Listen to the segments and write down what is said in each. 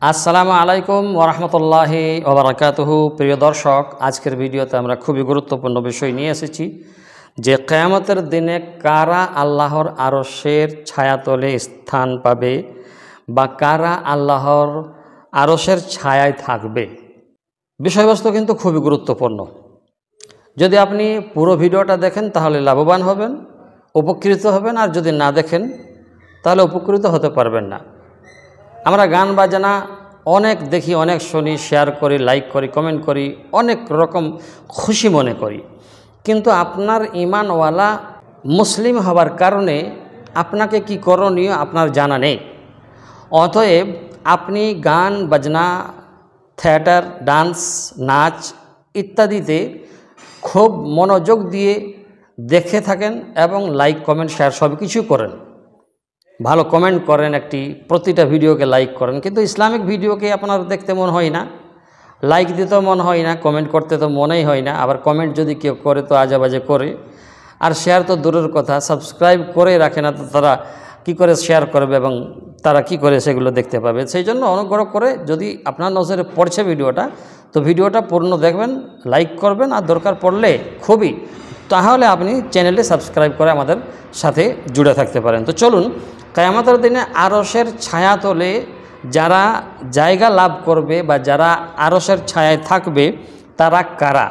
আসসালামু আলাইকুম ওরহমতুল্লাহি ওবারাকাতুহু। প্রিয় দর্শক, আজকের ভিডিওতে আমরা খুবই গুরুত্বপূর্ণ বিষয় নিয়ে এসেছি যে কিয়ামতের দিনে কারা আল্লাহর আরশের ছায়াতলে স্থান পাবে বা কারা আল্লাহর আরশের ছায়ায় থাকবে। বিষয়বস্তু কিন্তু খুবই গুরুত্বপূর্ণ। যদি আপনি পুরো ভিডিওটা দেখেন তাহলে লাভবান হবেন, উপকৃত হবেন, আর যদি না দেখেন তাহলে উপকৃত হতে পারবেন না। আমরা গান বাজনা অনেক দেখি, অনেক শুনি, শেয়ার করি, লাইক করি, কমেন্ট করি, অনেক রকম খুশি মনে করি, কিন্তু আপনার ঈমানওয়ালা মুসলিম হবার কারণে আপনাকে কি করণীয় আপনার জানা নেই। অতএব আপনি গান বাজনা, থিয়েটার, ডান্স, নাচ ইত্যাদিতে খুব মনোযোগ দিয়ে দেখে থাকেন এবং লাইক, কমেন্ট, শেয়ার সব কিছু করেন, ভালো কমেন্ট করেন, প্রতিটা ভিডিওকে লাইক করেন, কিন্তু ইসলামিক ভিডিওকে আপনার দেখতে মন হয় না, লাইক দিতেও মন হয় না, কমেন্ট করতে তো মনেই হয় না। আবার কমেন্ট যদি কেউ করে তো আজেবাজে করে, আর শেয়ার তো দূরের কথা, সাবস্ক্রাইব করে রাখে না তো তারা কি করে শেয়ার করবে এবং তারা কি করে সেগুলো দেখতে পাবে। সেই জন্য অনুগ্রহ করে, যদি আপনার নজরে পড়ছে ভিডিওটা, তো ভিডিওটা পূর্ণ দেখবেন, লাইক করবেন, আর দরকার পড়লে খুবই, তাহলে আপনি চ্যানেলটি সাবস্ক্রাইব করে আমাদের সাথে জুড়ে থাকতে পারেন। তো চলুন, কিয়ামতের দিনে আরশের ছায়াতলে যারা জায়গা লাভ করবে বা যারা আরশের ছায়ায় থাকবে তারা কারা।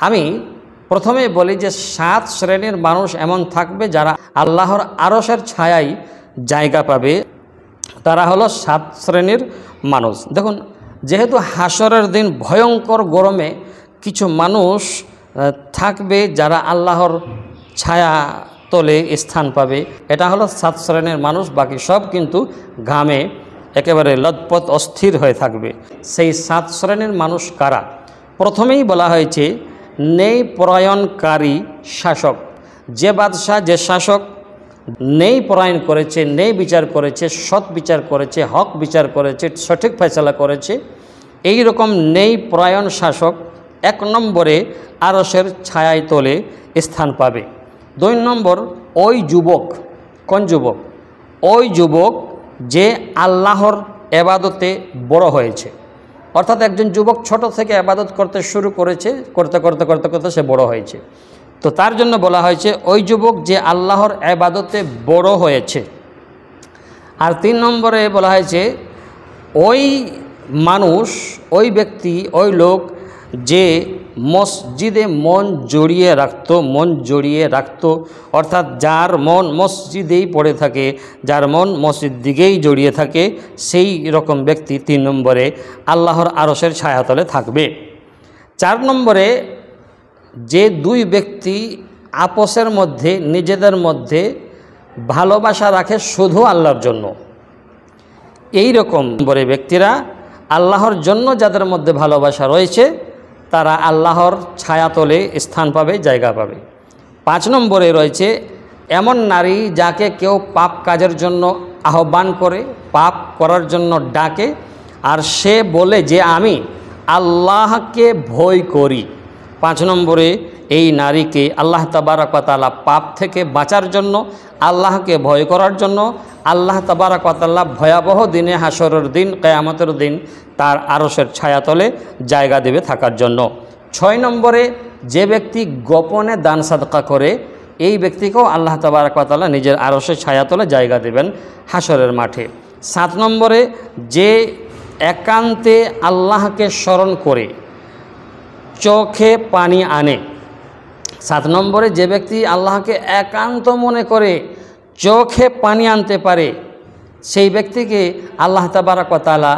আমি প্রথমেই বলি যে 7 শ্রেণীর মানুষ এমন থাকবে যারা আল্লাহর আরশের ছায়ায় জায়গা পাবে। তারা হলো 7 শ্রেণীর মানুষ। দেখুন, যেহেতু হাসরের দিন ভয়ঙ্কর গরমে কিছু মানুষ থাকবে যারা আল্লাহর ছায়া তলে স্থান পাবে, এটা হলো 7 শ্রেণীর মানুষ। বাকি সব কিন্তু ঘামে একেবারে লদপত অস্থির হয়ে থাকবে। সেই 7 শ্রেণীর মানুষ কারা? প্রথমেই বলা হয়েছে ন্যায় পরায়ণকারী শাসক। যে বাদশাহ, যে শাসক ন্যায় পরায়ণ করেছে, ন্যায় বিচার করেছে, সৎ বিচার করেছে, হক বিচার করেছে, সঠিক ফয়সালা করেছে, এই রকম ন্যায় পরায়ণ শাসক 1 নম্বরে আরশের ছায়ায় তলে স্থান পাবে। 2 নম্বর, ওই যুবক। কোন যুবক? ওই যুবক যে আল্লাহর এবাদতে বড় হয়েছে। অর্থাৎ একজন যুবক ছোট থেকে এবাদত করতে শুরু করেছে, করতে করতে করতে করতে সে বড় হয়েছে, তো তার জন্য বলা হয়েছে ওই যুবক যে আল্লাহর এবাদতে বড় হয়েছে। আর 3 নম্বরে বলা হয়েছে ওই মানুষ, ওই ব্যক্তি, ওই লোক যে মসজিদে মন জড়িয়ে রাখতো, অর্থাৎ যার মন মসজিদেই পড়ে থাকে, যার মন মসজিদ দিকেই জড়িয়ে থাকে, সেই রকম ব্যক্তি 3 নম্বরে আল্লাহর আরশের ছায়াতলে থাকবে। 4 নম্বরে যে 2 ব্যক্তি আপসের মধ্যে, নিজেদের মধ্যে ভালোবাসা রাখে শুধু আল্লাহর জন্য, এই রকম বড় ব্যক্তিরা আল্লাহর জন্য যাদের মধ্যে ভালোবাসা রয়েছে তারা আল্লাহর ছায়াতলে স্থান পাবে, জায়গা পাবে। 5 নম্বরে রয়েছে এমন নারী যাকে কেউ পাপ কাজের জন্য আহ্বান করে, পাপ করার জন্য ডাকে, আর সে বলে যে আমি আল্লাহকে ভয় করি। 5 নম্বরে এই নারীকে আল্লাহ তাবারক ওয়া তাআলা পাপ থেকে বাঁচার জন্য, আল্লাহকে ভয় করার জন্য, আল্লাহ তাবারক ওয়া তাআলা ভয়াবহ দিনে, হাসরের দিন, কিয়ামতের দিন তার আরশের ছায়াতলে জায়গা দেবে থাকার জন্য। 6 নম্বরে যে ব্যক্তি গোপনে দান সাদকা করে, এই ব্যক্তিকেও আল্লাহ তাবারক ওয়া তাআলা নিজের আরশের ছায়াতলে জায়গা দেবেন হাসরের মাঠে। 7 নম্বরে যে একান্তে আল্লাহকে স্মরণ করে চোখে পানি আনে। 7 নম্বরে যে ব্যক্তি আল্লাহকে একান্ত মনে করে চোখে পানি আনতে পারে, সেই ব্যক্তিকে আল্লাহ তাবারক ওয়া তাআলা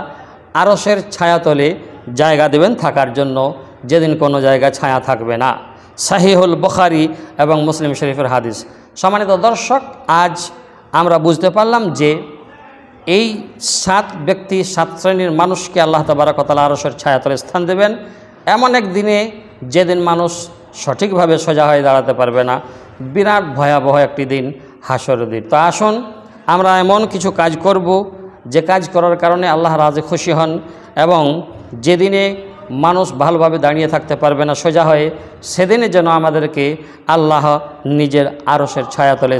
আরশের ছায়াতলে জায়গা দেবেন থাকার জন্য, যেদিন কোনো জায়গায় ছায়া থাকবে না। সহিহুল বুখারী এবং মুসলিম শরীফের হাদিস। সম্মানিত দর্শক, আজ আমরা বুঝতে পারলাম যে এই 7 ব্যক্তি, 7 শ্রেণীর মানুষকে আল্লাহ তাবারক ওয়া তাআলা আরশের ছায়াতলে স্থান দেবেন এমন এক দিনে, যেদিন মানুষ সঠিকভাবে সোজা হয়ে দাঁড়াতে পারবে না। বিরাট ভয়াবহ একটি দিন, হাসরের দিন। তো আসুন আমরা এমন কিছু কাজ করব যে কাজ করার কারণে আল্লাহ রাজি খুশি হন, এবং যেদিনে মানুষ ভালোভাবে দাঁড়িয়ে থাকতে পারবে না সোজা হয়ে, সেদিনে যেন আমাদেরকে আল্লাহ নিজের আরশের ছায়াতলে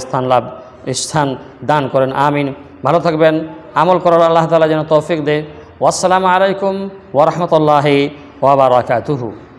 স্থান দান করেন। আমিন। ভালো থাকবেন, আমল করার আল্লাহ তাআলা যেন তৌফিক দেয়। ওয়াসসালামু আলাইকুম ওয়া রাহমাতুল্লাহি ওয়া বারাকাতুহু।